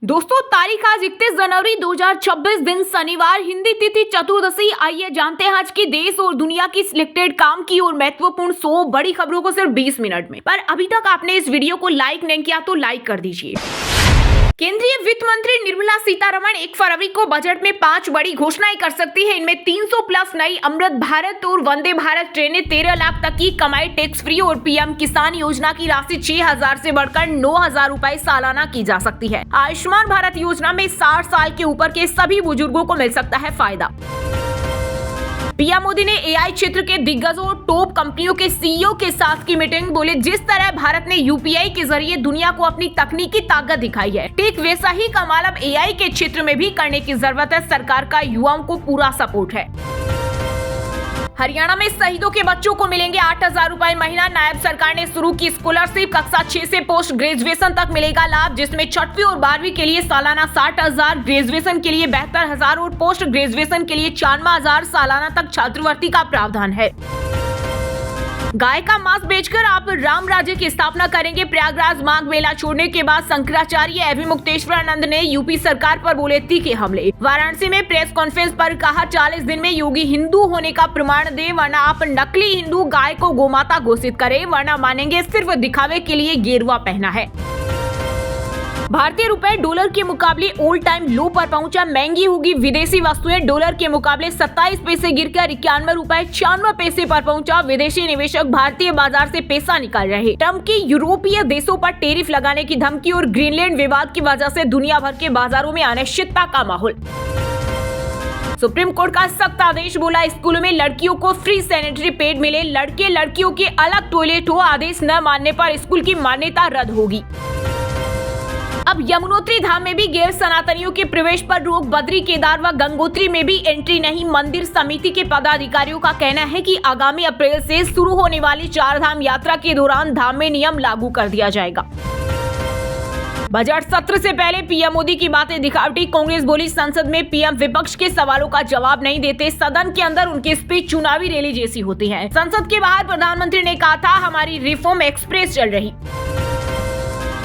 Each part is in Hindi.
दोस्तों, तारीख आज 31 जनवरी 2026 दिन शनिवार, हिंदी तिथि चतुर्दशी। आइए जानते हैं आज की देश और दुनिया की सिलेक्टेड काम की और महत्वपूर्ण 100 बड़ी खबरों को सिर्फ 20 मिनट में। पर अभी तक आपने इस वीडियो को लाइक नहीं किया तो लाइक कर दीजिए। केंद्रीय वित्त मंत्री निर्मला सीतारमण 1 फरवरी को बजट में 5 बड़ी घोषणाएं कर सकती है। इनमें 300 प्लस नई अमृत भारत और वंदे भारत ट्रेनें, 13 लाख तक की कमाई टैक्स फ्री और पीएम किसान योजना की राशि 6,000 से बढ़कर 9,000 रुपए सालाना की जा सकती है। आयुष्मान भारत योजना में 60 साल के ऊपर के सभी बुजुर्गों को मिल सकता है फायदा। पीएम मोदी ने एआई क्षेत्र के दिग्गजों और टॉप कंपनियों के सीईओ के साथ की मीटिंग। बोले, जिस तरह भारत ने यूपीआई के जरिए दुनिया को अपनी तकनीकी ताकत दिखाई है, ठीक वैसा ही कमाल अब एआई के क्षेत्र में भी करने की जरूरत है। सरकार का युवाओं को पूरा सपोर्ट है। हरियाणा में शहीदों के बच्चों को मिलेंगे 8,000 रुपए महीना। नायब सरकार ने शुरू की स्कॉलरशिप। कक्षा 6 से पोस्ट ग्रेजुएशन तक मिलेगा लाभ, जिसमें 6वीं और 12वीं के लिए सालाना 60,000, ग्रेजुएशन के लिए 72,000 और पोस्ट ग्रेजुएशन के लिए 94,000 सालाना तक छात्रवृत्ति का प्रावधान है। गाय का मांस बेचकर आप राम राज्य की स्थापना करेंगे। प्रयागराज माघ मेला छोड़ने के बाद शंकराचार्य अभिमुक्तेश्वरानंद ने यूपी सरकार पर बोले तीखे हमले। वाराणसी में प्रेस कॉन्फ्रेंस पर कहा, 40 दिन में योगी हिंदू होने का प्रमाण दे, वरना आप नकली हिंदू गाय को गोमाता घोषित करें, वरना मानेंगे सिर्फ दिखावे के लिए गेरुआ पहना है। भारतीय रुपए डॉलर के मुकाबले ऑल टाइम लो पर पहुंचा। महंगी होगी विदेशी वस्तुएं। डॉलर के मुकाबले 27 पैसे गिरकर 91 रुपए 96 पैसे पर पहुंचा। विदेशी निवेशक भारतीय बाजार से पैसा निकाल रहे। ट्रंप की यूरोपीय देशों पर टैरिफ लगाने की धमकी और ग्रीनलैंड विवाद की वजह से दुनिया भर के बाजारों में अनिश्चितता का माहौल। सुप्रीम कोर्ट का सख्त आदेश। बोला, स्कूलों में लड़कियों को फ्री सैनिटरी पैड मिले, लड़के लड़कियों के अलग टॉयलेट हो। आदेश न मानने पर स्कूल की मान्यता रद्द होगी। अब यमुनोत्री धाम में भी गैर सनातनियों के प्रवेश पर रोक। बद्री, केदार व गंगोत्री में भी एंट्री नहीं। मंदिर समिति के पदाधिकारियों का कहना है कि आगामी अप्रैल से शुरू होने वाली 4 धाम यात्रा के दौरान धाम में नियम लागू कर दिया जाएगा। बजट सत्र से पहले पीएम मोदी की बातें दिखावटी। कांग्रेस बोली, संसद में पीएम विपक्ष के सवालों का जवाब नहीं देते। सदन के अंदर उनकी स्पीच चुनावी रैली जैसी होती है। संसद के बाहर प्रधानमंत्री ने कहा था, हमारी रिफॉर्म एक्सप्रेस चल रही।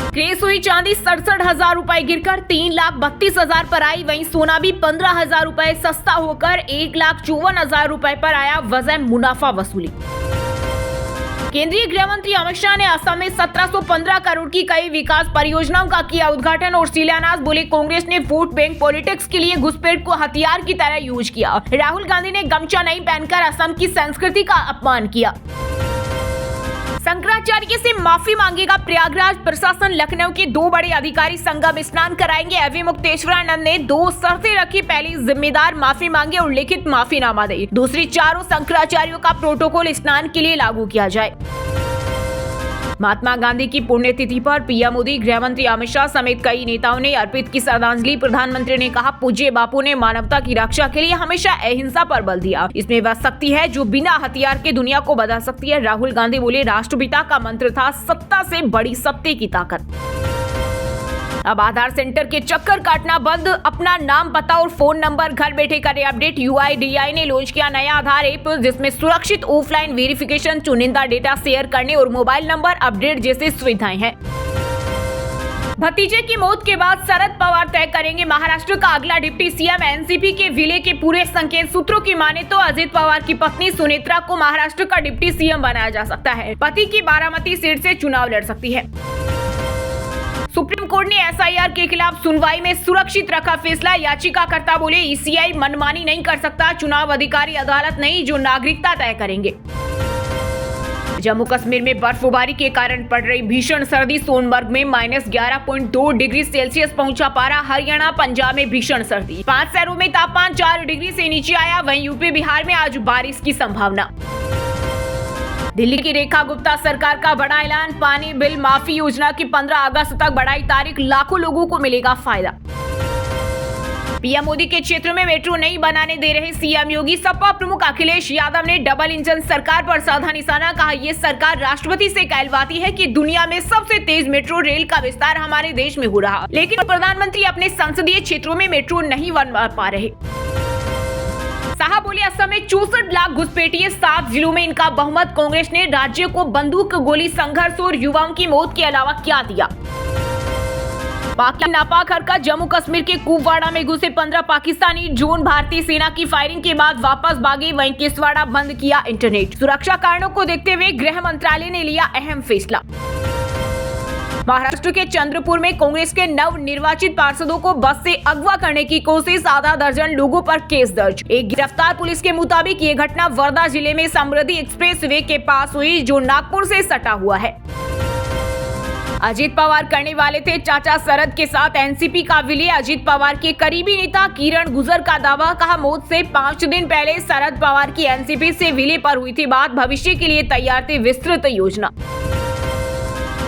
क्रेस हुई चांदी 67,000 रुपए गिरकर 3,32,000 पर आई। वहीं सोना भी 15,000 रुपए सस्ता होकर 1,54,000 रुपए पर आया। वजह मुनाफा वसूली। केंद्रीय गृह मंत्री अमित शाह ने असम में 1715 करोड़ की कई विकास परियोजनाओं का किया उद्घाटन और शिलान्यास। बोले, कांग्रेस ने वोट बैंक पॉलिटिक्स के लिए घुसपैठ को हथियार की तरह यूज किया। राहुल गांधी ने गमछा नहीं पहनकर असम की संस्कृति का अपमान किया। शंकराचार्य से माफी मांगेगा प्रयागराज प्रशासन। लखनऊ के 2 बड़े अधिकारी संगम स्नान कराएंगे। अभिमुक्तेश्वरानंद ने 2 शर्तें रखी। पहली, जिम्मेदार माफी मांगे और लिखित माफीनामा दे। दूसरी, चारों शंकराचार्यों का प्रोटोकॉल स्नान के लिए लागू किया जाए। महात्मा गांधी की पुण्यतिथि पर पीएम मोदी, गृह मंत्री अमित शाह समेत कई नेताओं ने अर्पित की श्रद्धांजलि। प्रधानमंत्री ने कहा, पूज्य बापू ने मानवता की रक्षा के लिए हमेशा अहिंसा पर बल दिया। इसमें वह शक्ति है जो बिना हथियार के दुनिया को बदल सकती है। राहुल गांधी बोले, राष्ट्रपिता का मंत्र था, सत्ता से बड़ी सत्य की ताकत। अब आधार सेंटर के चक्कर काटना बंद। अपना नाम, पता और फोन नंबर घर बैठे करें अपडेट। यूआईडीआई ने लॉन्च किया नया आधार ऐप, जिसमें सुरक्षित ऑफलाइन वेरिफिकेशन, चुनिंदा डेटा शेयर करने और मोबाइल नंबर अपडेट जैसी सुविधाएं हैं। भतीजे की मौत के बाद शरद पवार तय करेंगे महाराष्ट्र का अगला डिप्टी सीएम। एनसीपी के विलय के पूरे संकेत। सूत्रों की माने तो अजित पवार की पत्नी सुनेत्रा को महाराष्ट्र का डिप्टी सीएम बनाया जा सकता है। पति की बारामती सीट से चुनाव लड़ सकती है। सुप्रीम कोर्ट ने एसआईआर के खिलाफ सुनवाई में सुरक्षित रखा फैसला। याचिकाकर्ता बोले, ईसीआई मनमानी नहीं कर सकता। चुनाव अधिकारी अदालत नहीं जो नागरिकता तय करेंगे। जम्मू कश्मीर में बर्फबारी के कारण पड़ रही भीषण सर्दी। सोनमर्ग में -11.2 डिग्री सेल्सियस पहुंचा पारा। हरियाणा, पंजाब में भीषण सर्दी। 5 शहरों में तापमान 4 डिग्री से नीचे आया। वहीं यूपी, बिहार में आज बारिश की संभावना। दिल्ली की रेखा गुप्ता, सरकार का बड़ा ऐलान। पानी बिल माफी योजना की 15 अगस्त तक बढ़ाई तारीख। लाखों लोगों को मिलेगा फायदा। पीएम मोदी के क्षेत्र में मेट्रो नहीं बनाने दे रहे सीएम योगी। सपा प्रमुख अखिलेश यादव ने डबल इंजन सरकार पर साधा निशाना। कहा, ये सरकार राष्ट्रपति से कहलवाती है कि दुनिया में सबसे तेज मेट्रो रेल का विस्तार हमारे देश में हो रहा, लेकिन प्रधानमंत्री अपने संसदीय क्षेत्रों में मेट्रो नहीं बना पा रहे। शाह बोले, असम में 64 लाख घुसपैठिए, 7 जिलों में इनका बहुमत। कांग्रेस ने राज्य को बंदूक गोली संघर्ष और युवाओं की मौत के अलावा क्या दिया। पाक नापाक हरकत, जम्मू कश्मीर के कुपवाड़ा में घुसे 15 पाकिस्तानी ड्रोन भारतीय सेना की फायरिंग के बाद वापस भागे। वहीं किश्तवाड़ा बंद किया इंटरनेट। सुरक्षा कारणों को देखते हुए गृह मंत्रालय ने लिया अहम फैसला। महाराष्ट्र के चंद्रपुर में कांग्रेस के नव निर्वाचित पार्षदों को बस से अगवा करने की कोशिश, आधा दर्जन लोगों पर केस दर्ज। एक गिरफ्तार पुलिस के मुताबिक ये घटना वर्धा जिले में समृद्धि एक्सप्रेस वे के पास हुई, जो नागपुर से सटा हुआ है। अजित पवार करने वाले थे चाचा शरद के साथ एनसीपी का विलय। अजित पवार के करीबी नेता किरण गुर्जर का दावा, कहा मौत से 5 दिन पहले शरद पवार की एनसीपी से विलय पर हुई थी बात। भविष्य के लिए तैयार थी विस्तृत योजना।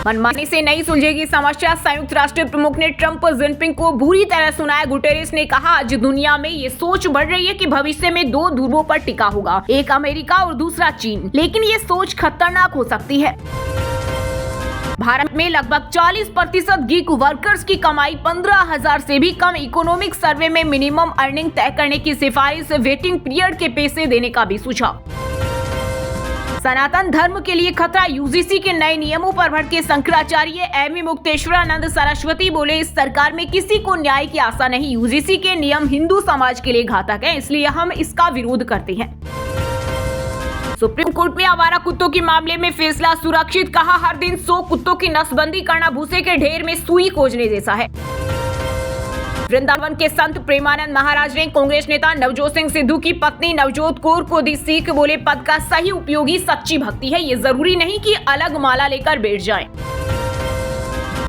मनमानी से नहीं सुलझेगी समस्या, संयुक्त राष्ट्र प्रमुख ने ट्रंप जिनपिंग को बुरी तरह सुनाया। गुटेरेस ने कहा, आज दुनिया में ये सोच बढ़ रही है कि भविष्य में 2 ध्रुवों पर टिका होगा, एक अमेरिका और दूसरा चीन, लेकिन ये सोच खतरनाक हो सकती है। भारत में लगभग 40% गिग वर्कर्स की कमाई 15,000 से भी कम। इकोनॉमिक सर्वे में मिनिमम अर्निंग तय करने की सिफारिश, वेटिंग पीरियड के पैसे देने का भी सुझाव। सनातन धर्म के लिए खतरा, यूजीसी के नए नियमों पर भड़के शंकराचार्य। एमवी मुक्तेश्वरानंद सरस्वती बोले, इस सरकार में किसी को न्याय की आशा नहीं। यूजीसी के नियम हिंदू समाज के लिए घातक हैं, इसलिए हम इसका विरोध करते हैं। सुप्रीम कोर्ट में आवारा कुत्तों के मामले में फैसला सुरक्षित, कहा हर दिन 100 कुत्तों की नसबंदी करना भूसे के ढेर में सुई खोजने जैसा है। वृंदावन के संत प्रेमानंद महाराज ने कांग्रेस नेता नवजोत सिंह सिद्धू की पत्नी नवजोत कौर को दी सीख। बोले, पद का सही उपयोगी सच्ची भक्ति है, ये जरूरी नहीं कि अलग माला लेकर बैठ जाएं।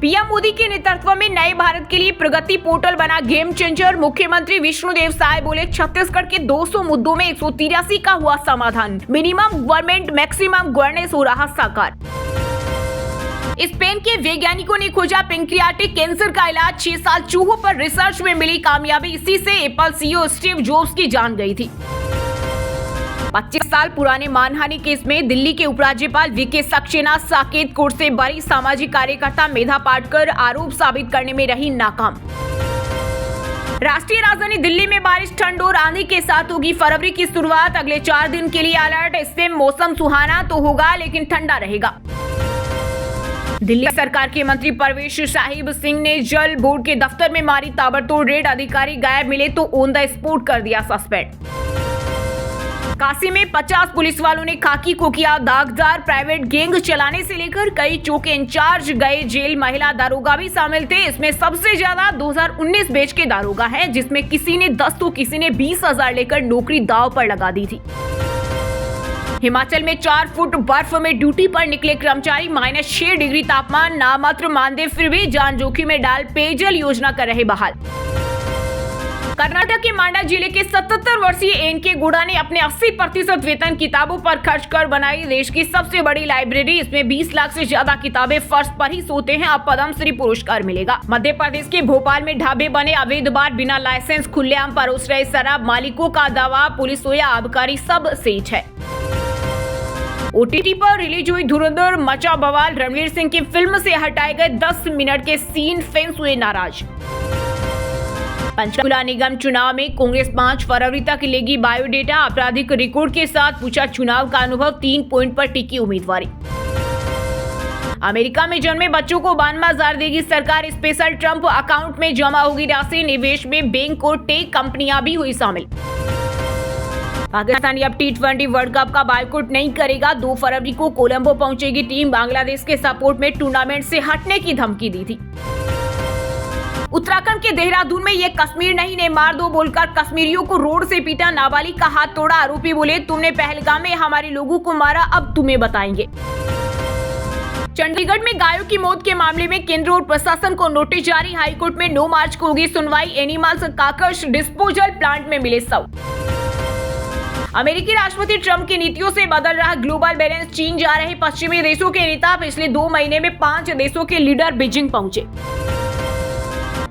पीएम मोदी के नेतृत्व में नए भारत के लिए प्रगति पोर्टल बना गेम चेंजर। मुख्यमंत्री विष्णुदेव साय बोले, छत्तीसगढ़ के 200 मुद्दों में 183 का हुआ समाधान। मिनिमम गवर्नमेंट मैक्सिमम गवर्नेंस हो रहा साकार। स्पेन के वैज्ञानिकों ने खोजा पेंक्रियाटिक कैंसर का इलाज। 6 साल चूहों पर रिसर्च में मिली कामयाबी। इसी से एप्पल सीईओ स्टीव जॉब्स की जान गई थी। 25 साल पुराने मानहानि केस में दिल्ली के उपराज्यपाल वीके सक्सेना साकेत कोर्ट से बरी। सामाजिक कार्यकर्ता मेधा पाटकर आरोप साबित करने में रही नाकाम। राष्ट्रीय राजधानी दिल्ली में बारिश, ठंड और आंधी के साथ होगी फरवरी की शुरुआत। अगले 4 दिन के लिए अलर्ट। इससे मौसम सुहाना तो होगा, लेकिन ठंडा रहेगा। दिल्ली सरकार के मंत्री परवेश साहिब सिंह ने जल बोर्ड के दफ्तर में मारी ताबड़तोड़ रेड। अधिकारी गायब मिले तो ऑन द स्पॉट कर दिया सस्पेंड। काशी में 50 पुलिस वालों ने खाकी को किया दागदार। प्राइवेट गैंग चलाने से लेकर कई चौकी इंचार्ज गए जेल। महिला दारोगा भी शामिल थे। इसमें सबसे ज्यादा 2019 बैच के दारोगा हैं, जिसमें किसी ने 10 तो किसी ने 20,000 लेकर नौकरी दांव पर लगा दी थी। हिमाचल में 4 फुट बर्फ में ड्यूटी पर निकले कर्मचारी। -6 डिग्री तापमान, नामात्र मानदेय, फिर भी जान जोखिम में डाल पेयजल योजना कर रहे बहाल। कर्नाटक के मांडा जिले के 77 वर्षीय एनके गुड़ा ने अपने 80% वेतन किताबों पर खर्च कर बनाई देश की सबसे बड़ी लाइब्रेरी। इसमें 20 लाख से ज्यादा किताबें फर्श पर ही सोते हैं। अब पद्मश्री पुरस्कार मिलेगा। मध्य प्रदेश के भोपाल में ढाबे बने अवैध बार, बिना लाइसेंस खुलेआम परोस रहे शराब। मालिकों का दावा, पुलिस हो या आबकारी सब सेठ है। ओटीटी पर रिलीज हुई धुरंधर, मचा बवाल। रणवीर सिंह की फिल्म से हटाए गए 10 मिनट के सीन, फैंस हुए नाराज। पंचकुला निगम चुनाव में कांग्रेस 5 फरवरी तक लेगी बायोडेटा। आपराधिक रिकॉर्ड के साथ पूछा चुनाव का अनुभव, 3 पॉइंट पर टिकी उम्मीदवारी। अमेरिका में जन्मे बच्चों को 92,000 देगी सरकार। स्पेशल ट्रंप अकाउंट में जमा होगी राशि। निवेश में बैंक और टेक कंपनियां भी हुई शामिल। पाकिस्तान अब T20 वर्ल्ड कप का बायकॉट नहीं करेगा। 2 फरवरी को कोलंबो पहुंचेगी टीम। बांग्लादेश के सपोर्ट में टूर्नामेंट से हटने की धमकी दी थी। उत्तराखंड के देहरादून में ये कश्मीर नहीं ने मार दो बोलकर कश्मीरियों को रोड से पीटा। नाबालिग का हाथ तोड़ा। आरोपी बोले, तुमने पहलगाम में हमारे लोगों को मारा, अब तुम्हें बताएंगे। चंडीगढ़ में गायों की मौत के मामले में केंद्र और प्रशासन को नोटिस जारी। हाईकोर्ट में 9 मार्च को होगी सुनवाई। एनिमल्स काकर्स डिस्पोजल प्लांट में मिले शव। अमेरिकी राष्ट्रपति ट्रंप की नीतियों से बदल रहा ग्लोबल बैलेंस। चीन जा रहे पश्चिमी देशों के नेता। पिछले 2 महीने में 5 देशों के लीडर बीजिंग पहुंचे।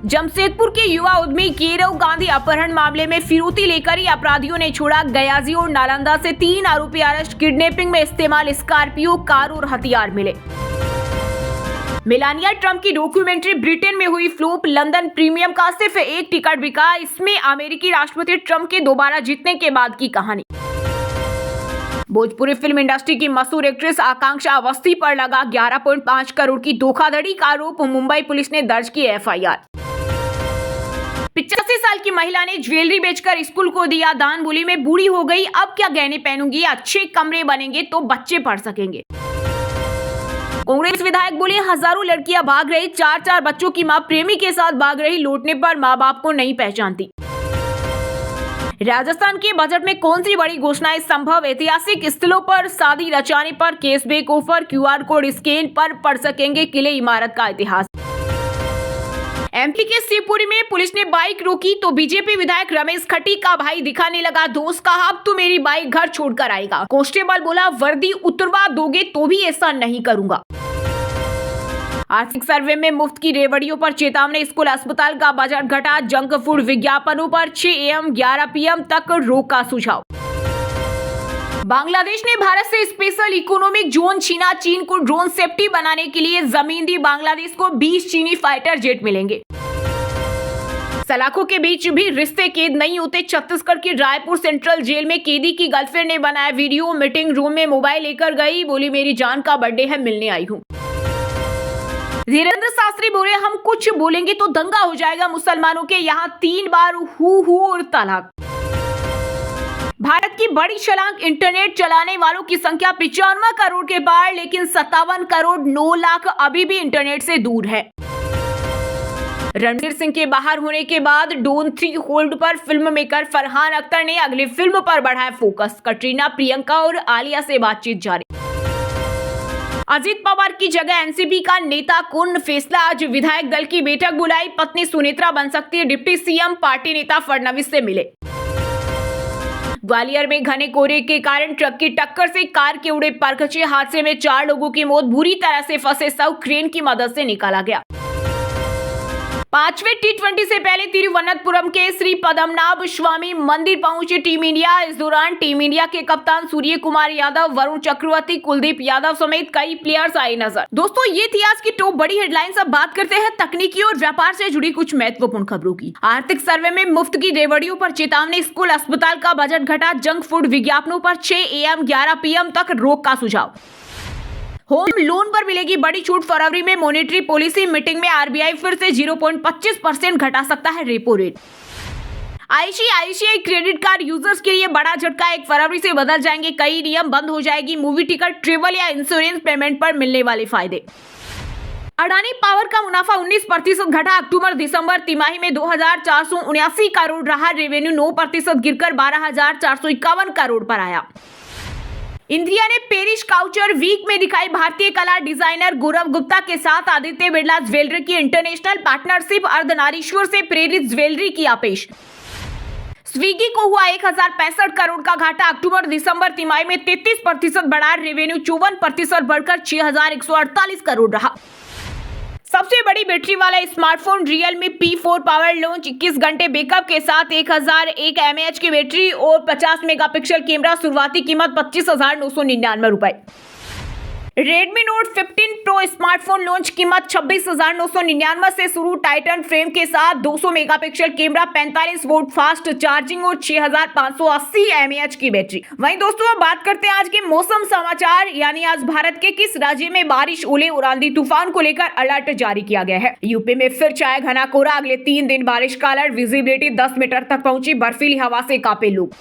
जमशेदपुर के युवा उद्यमी केरव गांधी अपहरण मामले में फिरौती लेकर ही अपराधियों ने छोड़ा। गयाजी और नालंदा से 3 आरोपी अरेस्ट। किडनैपिंग में इस्तेमाल स्कॉर्पियो कार और हथियार मिले। मेलानिया ट्रंप की डॉक्यूमेंट्री ब्रिटेन में हुई फ्लॉप। लंदन प्रीमियम का सिर्फ 1 टिकट बिका। इसमें अमेरिकी राष्ट्रपति ट्रंप के दोबारा जीतने के बाद की कहानी। भोजपुरी फिल्म इंडस्ट्री की मशहूर एक्ट्रेस आकांक्षा अवस्थी पर लगा 11.5 करोड़ की धोखाधड़ी का आरोप। मुंबई पुलिस ने दर्ज की एफआईआर। 85 साल की महिला ने ज्वेलरी बेचकर स्कूल को दिया दान, बोली मैं बूढ़ी हो गई, अब क्या गहने पहनूंगी, अच्छे कमरे बनेंगे तो बच्चे पढ़ सकेंगे। कांग्रेस विधायक बोले हजारों लड़कियां भाग रही, 4 बच्चों की मां प्रेमी के साथ भाग रही, लौटने पर मां बाप को नहीं पहचानती। राजस्थान के बजट में कौन सी बड़ी घोषणाएं संभव? ऐतिहासिक स्थलों पर शादी रचाने पर cashback offer, QR code scan पर पढ़ सकेंगे किले इमारत का इतिहास। एमपी के शिवपुरी में पुलिस ने बाइक रोकी तो बीजेपी विधायक रमेश खट्टी का भाई दिखाने लगा दोस्त, कहा अब तो मेरी बाइक घर छोड़कर आएगा। कांस्टेबल बोला वर्दी उतरवा दोगे तो भी ऐसा नहीं करूंगा। आर्थिक सर्वे में मुफ्त की रेवड़ियों पर चेतावनी, स्कूल अस्पताल का बजट घटा, जंक फूड विज्ञापनों पर 6 AM 11 PM तक रोक का सुझाव। बांग्लादेश ने भारत से स्पेशल इकोनॉमिक जोन छीना, चीन को ड्रोन सेफ्टी बनाने के लिए जमीन दी, बांग्लादेश को 20 चीनी फाइटर जेट मिलेंगे। सलाखों के बीच भी रिश्ते कैद नहीं होते, छत्तीसगढ़ की रायपुर सेंट्रल जेल में कैदी की गर्लफ्रेंड ने बनाया वीडियो, मीटिंग रूम में मोबाइल लेकर गई, बोली मेरी जान का बर्थडे है, मिलने आई हूँ। धीरेन्द्र शास्त्री बोले हम कुछ बोलेंगे तो दंगा हो जाएगा, मुसलमानों के यहाँ 3 बार हु और तलाक। भारत की बड़ी छलांग, इंटरनेट चलाने वालों की संख्या 95 करोड़ के पार, लेकिन 57 करोड़ 9 लाख अभी भी इंटरनेट से दूर है। रणवीर सिंह के बाहर होने के बाद डॉन 3 होल्ड पर फिल्म मेकर फरहान अख्तर ने अगली फिल्म पर बढ़ाया फोकस, कटरीना, प्रियंका और आलिया से बातचीत जारी। अजित पवार की जगह एनसीपी का नेता कौन, फैसला आज विधायक दल की बैठक बुलाई, पत्नी सुनेत्रा बन सकती है डिप्टी सीएम, पार्टी नेता फडणवीस से मिले। ग्वालियर में घने कोहरे के कारण ट्रक की टक्कर से कार के उड़े परखचे, हादसे में 4 लोगों की मौत, बुरी तरह से फंसे शव क्रेन की मदद से निकाला गया। 5वें T20 से पहले तिरुवनंतपुरम के श्री पद्मनाभ स्वामी मंदिर पहुंची टीम इंडिया। इस दौरान टीम इंडिया के कप्तान सूर्य कुमार यादव, वरुण चक्रवर्ती, कुलदीप यादव समेत कई प्लेयर्स आए नजर। दोस्तों ये थी आज की टॉप बड़ी हेडलाइंस। अब बात करते हैं तकनीकी और व्यापार से जुड़ी कुछ महत्वपूर्ण खबरों की। आर्थिक सर्वे में मुफ्त की रेवड़ियों पर चेतावनी, स्कूल अस्पताल का बजट घटा, जंक फूड विज्ञापनों पर 6 AM 11 PM तक रोक का सुझाव। होम लोन पर मिलेगी बड़ी छूट, फरवरी में मॉनेटरी पॉलिसी मीटिंग में आरबीआई फिर से 0.25% घटा सकता है repo rate. ICICI credit card users के लिए बड़ा झटका, 1 फरवरी से बदल जाएंगे कई नियम, बंद हो जाएगी मूवी टिकट, ट्रेवल या इंश्योरेंस पेमेंट पर मिलने वाले फायदे। अडानी पावर का मुनाफा 19% घटा, अक्टूबर दिसंबर तिमाही में 2479 करोड़ रहा, रेवेन्यू 9% गिरकर 12451 करोड़ पर आया। इंडिया ने पेरिस काउचर वीक में दिखाई भारतीय कला डिजाइनर गौरव गुप्ता के साथ आदित्य बिरला ज्वेलरी की इंटरनेशनल पार्टनरशिप, अर्धनारीश्वर से प्रेरित ज्वेलरी किया पेश। स्विगी को हुआ 1065 करोड़ का घाटा, अक्टूबर दिसंबर तिमाही में 33% बढ़ा, रेवेन्यू 54% बढ़कर 6148 करोड़ रहा। सबसे बड़ी बैटरी वाला smartphone Realme P4 power launch, 21 घंटे बैकअप के साथ 1001 mAh की बैटरी और 50 मेगापिक्सल कैमरा, शुरुआती कीमत 25,999 रुपए। Redmi Note 15 Pro smartphone launch, कीमत 26,999 से शुरू, टाइटन फ्रेम के साथ 200 megapixel camera, 45 volt fast charging और 6580 mAh की बैटरी। वहीं दोस्तों अब बात करते हैं आज के मौसम समाचार, यानी आज भारत के किस राज्य में बारिश, ओले और आंधी तूफान को लेकर अलर्ट जारी किया गया है। यूपी में फिर छाया घना कोहरा, अगले 3 दिन बारिश का अलर्ट, विजिबिलिटी 10 मीटर तक पहुंची, बर्फीली हवा से कांपे लोग।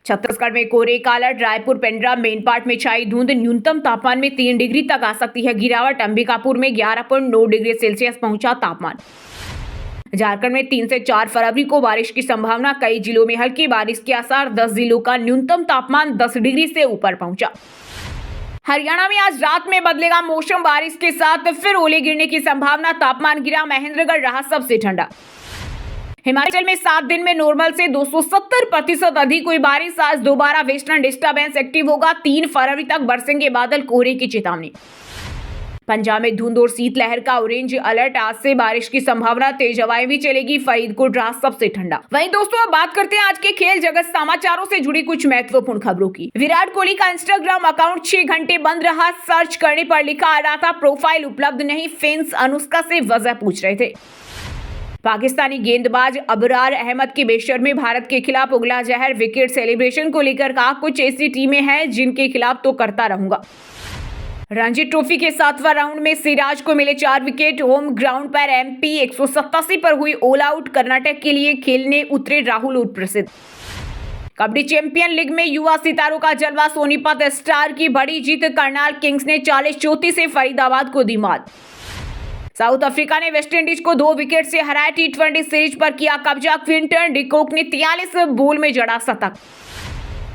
छत्तीसगढ़ में कोहरे का alert, Raipur, Pendra, main part में छाई धुंध, न्यूनतम तापमान में 3 डिग्री तक आ सकती है गिरावट, अंबिकापुर में 11.9 डिग्री सेल्सियस पहुंचा तापमान। झारखंड में 3 से 4 फरवरी को बारिश की संभावना, कई जिलों में हल्की बारिश के आसार, 10 जिलों का न्यूनतम तापमान 10 डिग्री से ऊपर पहुंचा। हरियाणा में आज रात में बदलेगा मौसम, बारिश के साथ फिर ओले गिरने की संभावना, तापमान गिरा, महेंद्रगढ़ रहा सबसे ठंडा। हिमाचल में 7 दिन में नॉर्मल से 270% अधिक हुई बारिश, आज दोबारा वेस्टर्न डिस्टर्बेंस एक्टिव होगा, 3 फरवरी तक बरसेंगे बादल, कोहरे की चेतावनी। पंजाब में धुंध और शीतलहर का ऑरेंज अलर्ट, आज से बारिश की संभावना, तेज हवाएं भी चलेगी, फरीदकोट रहा सबसे ठंडा। वहीं दोस्तों अब बात करते हैं आज के खेल जगत समाचारों से जुड़ी कुछ महत्वपूर्ण खबरों की। विराट कोहली का इंस्टाग्राम अकाउंट 6 घंटे बंद रहा, सर्च करने पर लिखा आ रहा था प्रोफाइल उपलब्ध नहीं, फैंस अनुष्का से वजह पूछ रहे थे। पाकिस्तानी गेंदबाज अबरार अहमद की बेशर्मी भारत के खिलाफ उगला जहर, विकेट सेलिब्रेशन को लेकर कहा कुछ ऐसी टीमें हैं जिनके खिलाफ तो करता रहूंगा। रणजी ट्रॉफी के 7वां राउंड में सिराज को मिले 4 विकेट। होम ग्राउंड पर एमपी 187 पर हुई ऑल आउट। कर्नाटक के लिए खेलने उतरे राहुल प्रसिद्ध। कबड्डी चैंपियन लीग में युवा सितारों का जलवा, सोनीपत स्टार की बड़ी जीत। करनाल किंग्स ने 40-34 से फरीदाबाद को दी मात। साउथ अफ्रीका ने वेस्टइंडीज को 2 विकेट से हराया। टी20 सीरीज पर किया कब्जा। क्विंटन डिकॉक ने 43 बॉल में जड़ा शतक।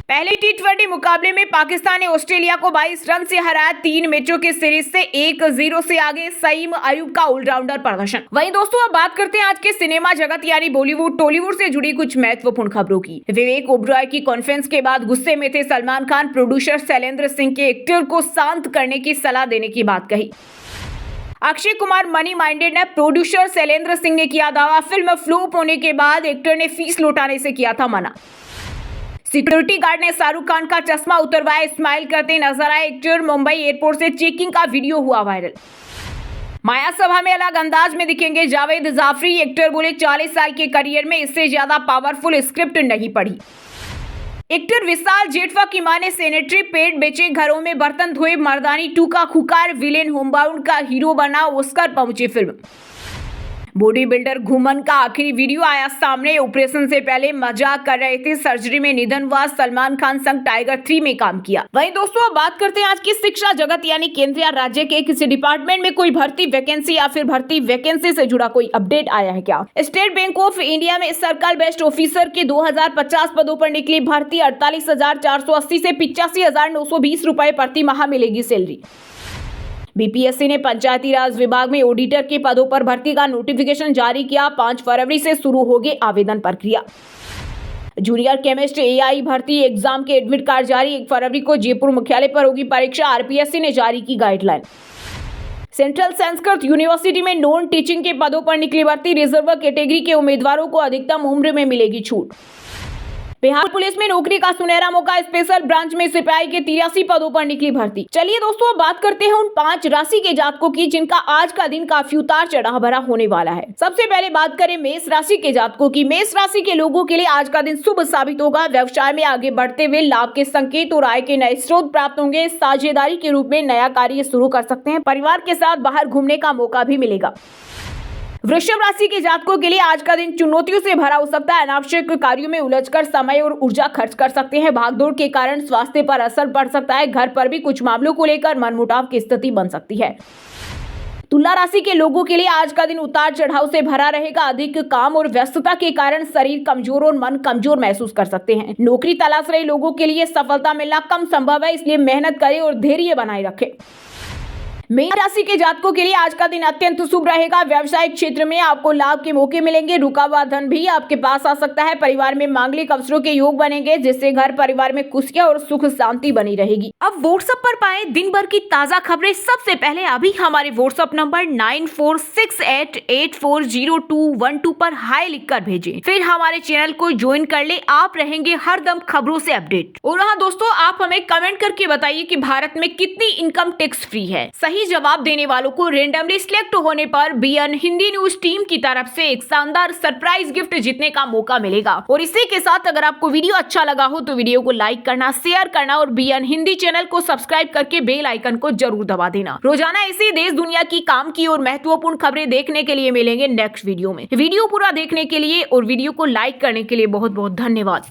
पहले टी20 मुकाबले में पाकिस्तान ने ऑस्ट्रेलिया को 22 रन से हराया। 3 मैचों की सीरीज से 1-0 से आगे। सईम अयूब का ऑलराउंडर प्रदर्शन। वहीं दोस्तों अब बात करते हैं आज के सिनेमा जगत यानी बॉलीवुड टॉलीवुड से जुड़ी कुछ महत्वपूर्ण खबरों की। विवेक ओबरॉय की कॉन्फ्रेंस के बाद गुस्से में थे सलमान खान। प्रोड्यूसर शैलेंद्र सिंह के एक्टर को शांत करने की सलाह देने की बात कही। अक्षय कुमार मनी माइंडेड है, प्रोड्यूसर शैलेंद्र सिंह ने किया दावा। फिल्म फ्लॉप होने के बाद एक्टर ने फीस लौटाने से किया था मना। सिक्योरिटी गार्ड ने शाहरुख खान का चश्मा उतरवाया। स्माइल करते नजर आए एक्टर। मुंबई एयरपोर्ट से चेकिंग का वीडियो हुआ वायरल। माया सभा में अलग अंदाज में दिखेंगे जावेद जाफरी। एक्टर बोले 40 साल के करियर में इससे ज्यादा पावरफुल स्क्रिप्ट नहीं पढ़ी। एक्टर विशाल जेठवा की मां ने सैनिटरी पैड बेचे, घरों में बर्तन धोए। मर्दानी 2 का खुकार विलेन होमबाउंड का हीरो बना, ऑस्कर पहुंची फिल्म। बॉडी बिल्डर घुमन का आखिरी वीडियो आया सामने। ऑपरेशन से पहले मजाक कर रहे थे, सर्जरी में निधन हुआ। सलमान खान संग टाइगर 3 में काम किया। वहीं दोस्तों अब बात करते हैं आज की शिक्षा जगत यानी केंद्र या राज्य के किसी डिपार्टमेंट में कोई भर्ती वैकेंसी या फिर भर्ती वैकेंसी से जुड़ा कोई अपडेट आया है क्या। स्टेट बैंक ऑफ इंडिया में सर्कल बेस्ड ऑफिसर के 2050 पदों पर निकली भर्ती। 48,480 से 85,920 रुपए प्रति माह मिलेगी सैलरी। बीपीएससी ने पंचायती राज विभाग में ऑडिटर के पदों पर भर्ती का नोटिफिकेशन जारी किया। 5 फरवरी से शुरू होगी आवेदन प्रक्रिया। जूनियर केमिस्ट एआई भर्ती एग्जाम के एडमिट कार्ड जारी। 1 फरवरी को जयपुर मुख्यालय पर होगी परीक्षा। आरपीएससी ने जारी की गाइडलाइन। सेंट्रल संस्कृत यूनिवर्सिटी में नॉन टीचिंग के पदों पर निकली भर्ती। रिजर्व कैटेगरी के उम्मीदवारों को अधिकतम उम्र में मिलेगी छूट। बिहार पुलिस में नौकरी का सुनहरा मौका। स्पेशल ब्रांच में सिपाही के 83 पदों पर निकली भर्ती। चलिए दोस्तों बात करते हैं उन 5 राशि के जातकों की जिनका आज का दिन काफी उतार चढ़ाव भरा होने वाला है। सबसे पहले बात करें मेष राशि के जातकों की। मेष राशि के लोगों के लिए आज का दिन शुभ साबित होगा। व्यवसाय में आगे बढ़ते हुए लाभ के संकेत और आय के नए स्रोत प्राप्त होंगे। साझेदारी के रूप में नया कार्य शुरू कर सकते हैं। परिवार के साथ बाहर घूमने का मौका भी मिलेगा। वृषभ राशि के जातकों के लिए आज का दिन चुनौतियों से भरा हो सकता है। अनावश्यक कार्यों में उलझकर समय और ऊर्जा खर्च कर सकते हैं। भागदौड़ के कारण स्वास्थ्य पर असर पड़ सकता है। घर पर भी कुछ मामलों को लेकर मनमुटाव की स्थिति बन सकती है। तुला राशि के लोगों के लिए आज का दिन उतार चढ़ाव से भरा रहेगा। अधिक काम और व्यस्तता के कारण शरीर कमजोर और मन कमजोर महसूस कर सकते हैं। नौकरी तलाश रहे लोगों के लिए सफलता मिलना कम संभव है, इसलिए मेहनत करें और धैर्य बनाए रखें। मीन राशि के जातकों के लिए आज का दिन अत्यंत शुभ रहेगा। व्यावसायिक क्षेत्र में आपको लाभ के मौके मिलेंगे। रुका हुआ धन भी आपके पास आ सकता है। परिवार में मांगलिक अवसरों के योग बनेंगे, जिससे घर परिवार में खुशियां और सुख शांति बनी रहेगी। अब व्हाट्सएप पर पाए दिन भर की ताजा खबरें सबसे पहले अभी हमारे व्हाट्सएप नंबर 9468840212 पर हाई लिखकर भेजें। फिर हमारे चैनल को ज्वाइन कर ले। आप रहेंगे हरदम खबरों से अपडेट। और हाँ दोस्तों, आप हमें कमेंट करके बताइए कि भारत में कितनी इनकम टैक्स फ्री है। सही जवाब देने वालों को रेंडमली सिलेक्ट होने पर बीएन हिंदी न्यूज टीम की तरफ से एक शानदार सरप्राइज गिफ्ट जीतने का मौका मिलेगा। और इसी के साथ अगर आपको वीडियो अच्छा लगा हो तो वीडियो को लाइक करना, शेयर करना और बीएन हिंदी चैनल को सब्सक्राइब करके बेल आइकन को जरूर दबा देना। रोजाना ऐसी देश दुनिया की काम की और महत्वपूर्ण खबरें देखने के लिए मिलेंगे नेक्स्ट वीडियो में। वीडियो पूरा देखने के लिए और वीडियो को लाइक करने के लिए बहुत बहुत धन्यवाद।